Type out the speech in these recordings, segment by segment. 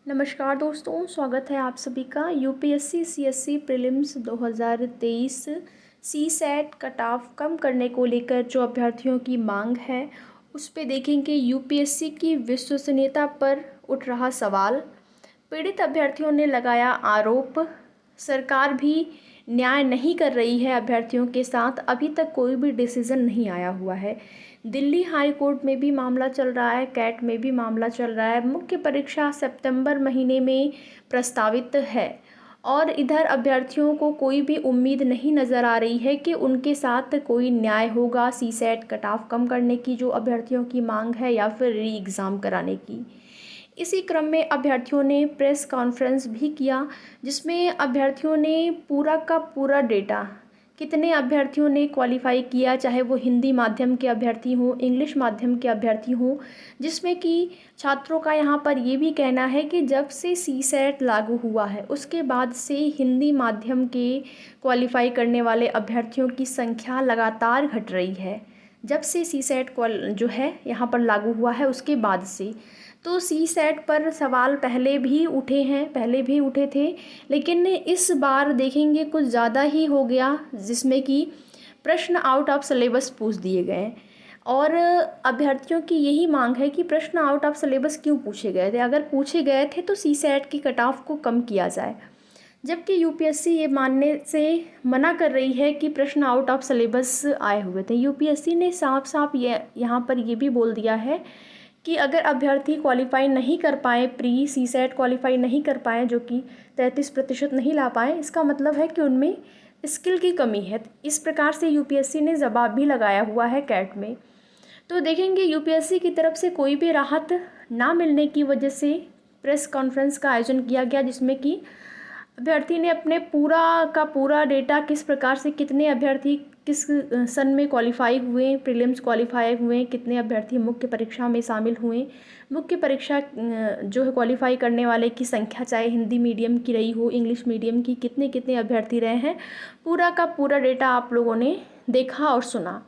नमस्कार दोस्तों, स्वागत है आप सभी का। UPSC CSC prelims 2023 CSAT cut off कम करने को लेकर जो अभ्यर्थियों की मांग है, उस पे देखेंगे यूपीएससी की विश्वसनीयता पर उठ रहा सवाल। पीड़ित अभ्यर्थियों ने लगाया आरोप, सरकार भी न्याय नहीं कर रही है अभ्यर्थियों के साथ। अभी तक कोई भी डिसीज़न नहीं आया हुआ है। दिल्ली हाई कोर्ट में भी मामला चल रहा है, कैट में भी मामला चल रहा है। मुख्य परीक्षा सितंबर महीने में प्रस्तावित है और इधर अभ्यर्थियों को कोई भी उम्मीद नहीं नज़र आ रही है कि उनके साथ कोई न्याय होगा सीसैट कट ऑफ कम करने की जो अभ्यर्थियों की मांग है, या फिर री एग्ज़ाम कराने की। इसी क्रम में अभ्यर्थियों ने प्रेस कॉन्फ्रेंस भी किया, जिसमें अभ्यर्थियों ने पूरा का पूरा डेटा, कितने अभ्यर्थियों ने क्वालिफाई किया, चाहे वो हिंदी माध्यम के अभ्यर्थी हों, इंग्लिश माध्यम के अभ्यर्थी हों, जिसमें कि छात्रों का यहाँ पर ये भी कहना है कि जब से सीसैट लागू हुआ है उसके बाद से हिंदी माध्यम के क्वालिफाई करने वाले अभ्यर्थियों की संख्या लगातार घट रही है। जब से सीसैट जो है यहाँ पर लागू हुआ है उसके बाद से। तो सीसैट पर सवाल पहले भी उठे हैं, पहले भी उठे थे, लेकिन इस बार देखेंगे कुछ ज़्यादा ही हो गया, जिसमें कि प्रश्न आउट ऑफ सिलेबस पूछ दिए गए। और अभ्यर्थियों की यही मांग है कि प्रश्न आउट ऑफ सिलेबस क्यों पूछे गए थे, अगर पूछे गए थे तो सीसैट की कट ऑफ को कम किया जाए। जबकि यूपीएससी ये मानने से मना कर रही है कि प्रश्न आउट ऑफ सिलेबस आए हुए थे। यूपीएससी ने साफ साफ ये यहाँ पर ये भी बोल दिया है कि अगर अभ्यर्थी क्वालिफाई नहीं कर पाए, प्री सीसैट क्वालिफाई नहीं कर पाए, जो कि 33% नहीं ला पाए, इसका मतलब है कि उनमें स्किल की कमी है। इस प्रकार से यूपीएससी ने जवाब भी लगाया हुआ है कैट में। तो देखेंगे यूपीएससी की तरफ से कोई भी राहत ना मिलने की वजह से प्रेस कॉन्फ्रेंस का आयोजन किया गया, जिसमें कि अभ्यर्थी ने अपने पूरा का पूरा डेटा, किस प्रकार से कितने अभ्यर्थी किस सन में क्वालिफाई हुए, प्रीलिम्स क्वालिफाई हुए, कितने अभ्यर्थी मुख्य परीक्षा में शामिल हुए, मुख्य परीक्षा जो है क्वालिफाई करने वाले की संख्या चाहे हिंदी मीडियम की रही हो, इंग्लिश मीडियम की, कितने कितने अभ्यर्थी रहे हैं, पूरा का पूरा डेटा आप लोगों ने देखा और सुना।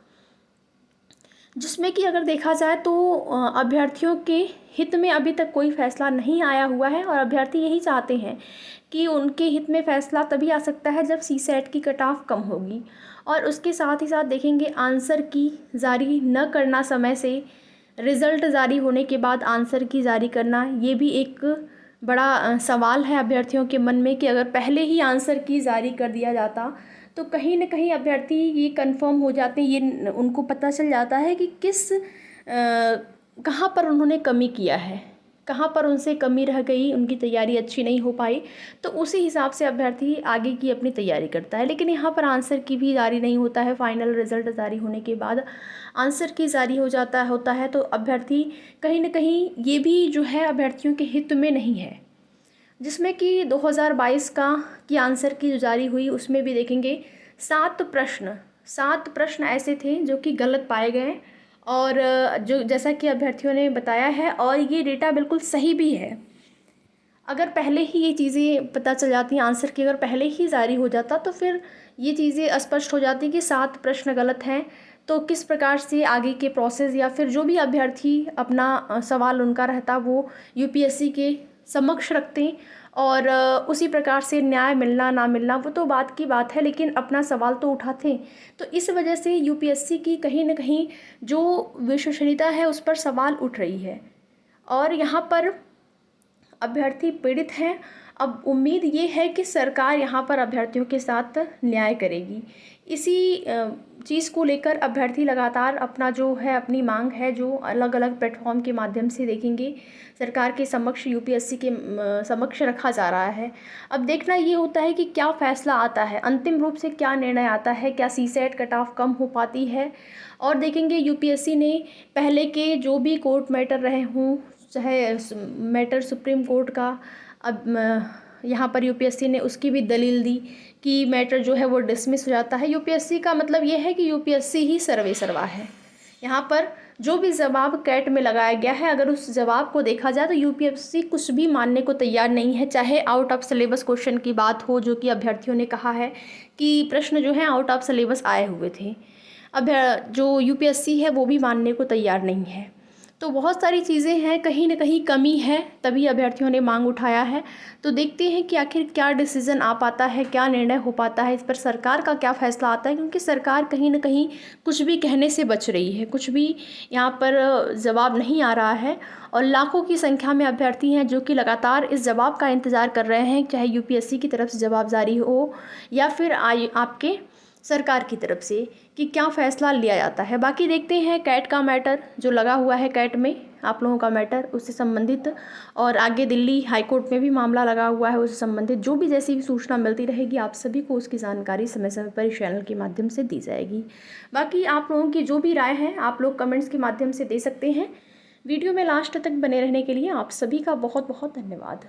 जिसमें कि अगर देखा जाए तो अभ्यर्थियों के हित में अभी तक कोई फैसला नहीं आया हुआ है, और अभ्यर्थी यही चाहते हैं कि उनके हित में फैसला तभी आ सकता है जब सीसैट की कट ऑफ कम होगी। और उसके साथ ही साथ देखेंगे आंसर की जारी न करना, समय से रिज़ल्ट जारी होने के बाद आंसर की जारी करना, ये भी एक बड़ा सवाल है अभ्यर्थियों के मन में कि अगर पहले ही आंसर की जारी कर दिया जाता तो कहीं न कहीं अभ्यर्थी ये कंफर्म हो जाते हैं, ये उनको पता चल जाता है कि कहाँ पर उन्होंने कमी किया है, कहाँ पर उनसे कमी रह गई, उनकी तैयारी अच्छी नहीं हो पाई, तो उसी हिसाब से अभ्यर्थी आगे की अपनी तैयारी करता है। लेकिन यहाँ पर आंसर की भी जारी नहीं होता है, फाइनल रिज़ल्ट जारी होने के बाद आंसर की जारी होता है, तो अभ्यर्थी कहीं न कहीं ये भी जो है अभ्यर्थियों के हित में नहीं है। जिसमें कि 2022 का की आंसर की जो जारी हुई, उसमें भी देखेंगे 7 प्रश्न ऐसे थे जो कि गलत पाए गए, और जो जैसा कि अभ्यर्थियों ने बताया है, और ये डेटा बिल्कुल सही भी है। अगर पहले ही ये चीज़ें पता चल जाती, आंसर की अगर पहले ही जारी हो जाता, तो फिर ये चीज़ें स्पष्ट हो जाती कि 7 प्रश्न गलत हैं, तो किस प्रकार से आगे के प्रोसेस, या फिर जो भी अभ्यर्थी अपना सवाल उनका रहता वो यूपीएससी के समक्ष रखते, और उसी प्रकार से न्याय मिलना ना मिलना वो तो बात की बात है, लेकिन अपना सवाल तो उठाते। तो इस वजह से यूपीएससी की कहीं न कहीं जो विश्वसनीयता है उस पर सवाल उठ रही है, और यहाँ पर अभ्यर्थी पीड़ित हैं। अब उम्मीद ये है कि सरकार यहाँ पर अभ्यर्थियों के साथ न्याय करेगी। इसी चीज़ को लेकर अभ्यर्थी लगातार अपना जो है अपनी मांग है, जो अलग अलग प्लेटफॉर्म के माध्यम से देखेंगे सरकार के समक्ष, यूपीएससी के समक्ष रखा जा रहा है। अब देखना ये होता है कि क्या फ़ैसला आता है, अंतिम रूप से क्या निर्णय आता है, क्या सीसैट कट ऑफ कम हो पाती है। और देखेंगे यूपीएससी ने पहले के जो भी कोर्ट मैटर रहे हों, चाहे मैटर सुप्रीम कोर्ट का, अब यहाँ पर यूपीएससी ने उसकी भी दलील दी कि मैटर जो है वो डिसमिस हो जाता है। यूपीएससी का मतलब ये है कि यूपीएससी ही सर्वे सर्वा है। यहाँ पर जो भी जवाब कैट में लगाया गया है, अगर उस जवाब को देखा जाए तो यूपीएससी कुछ भी मानने को तैयार नहीं है, चाहे आउट ऑफ सिलेबस क्वेश्चन की बात हो, जो कि अभ्यर्थियों ने कहा है कि प्रश्न जो है आउट ऑफ सिलेबस आए हुए थे। अब जो यूपीएससी है वो भी मानने को तैयार नहीं है। तो बहुत सारी चीज़ें हैं, कहीं न कहीं कमी है, तभी अभ्यर्थियों ने मांग उठाया है। तो देखते हैं कि आखिर क्या डिसीज़न आ पाता है, क्या निर्णय हो पाता है, इस पर सरकार का क्या फ़ैसला आता है, क्योंकि सरकार कहीं न कहीं कुछ भी कहने से बच रही है, कुछ भी यहाँ पर जवाब नहीं आ रहा है। और लाखों की संख्या में अभ्यर्थी हैं जो कि लगातार इस जवाब का इंतज़ार कर रहे हैं, चाहे यूपीएससी की तरफ से जवाब जारी हो या फिर आपके सरकार की तरफ से, कि क्या फ़ैसला लिया जाता है। बाकी देखते हैं कैट का मैटर जो लगा हुआ है, कैट में आप लोगों का मैटर उससे संबंधित, और आगे दिल्ली हाई कोर्ट में भी मामला लगा हुआ है उससे संबंधित, जो भी जैसी भी सूचना मिलती रहेगी आप सभी को उसकी जानकारी समय समय पर इस चैनल के माध्यम से दी जाएगी। बाकी आप लोगों की जो भी राय है आप लोग कमेंट्स के माध्यम से दे सकते हैं। वीडियो में लास्ट तक बने रहने के लिए आप सभी का बहुत बहुत धन्यवाद।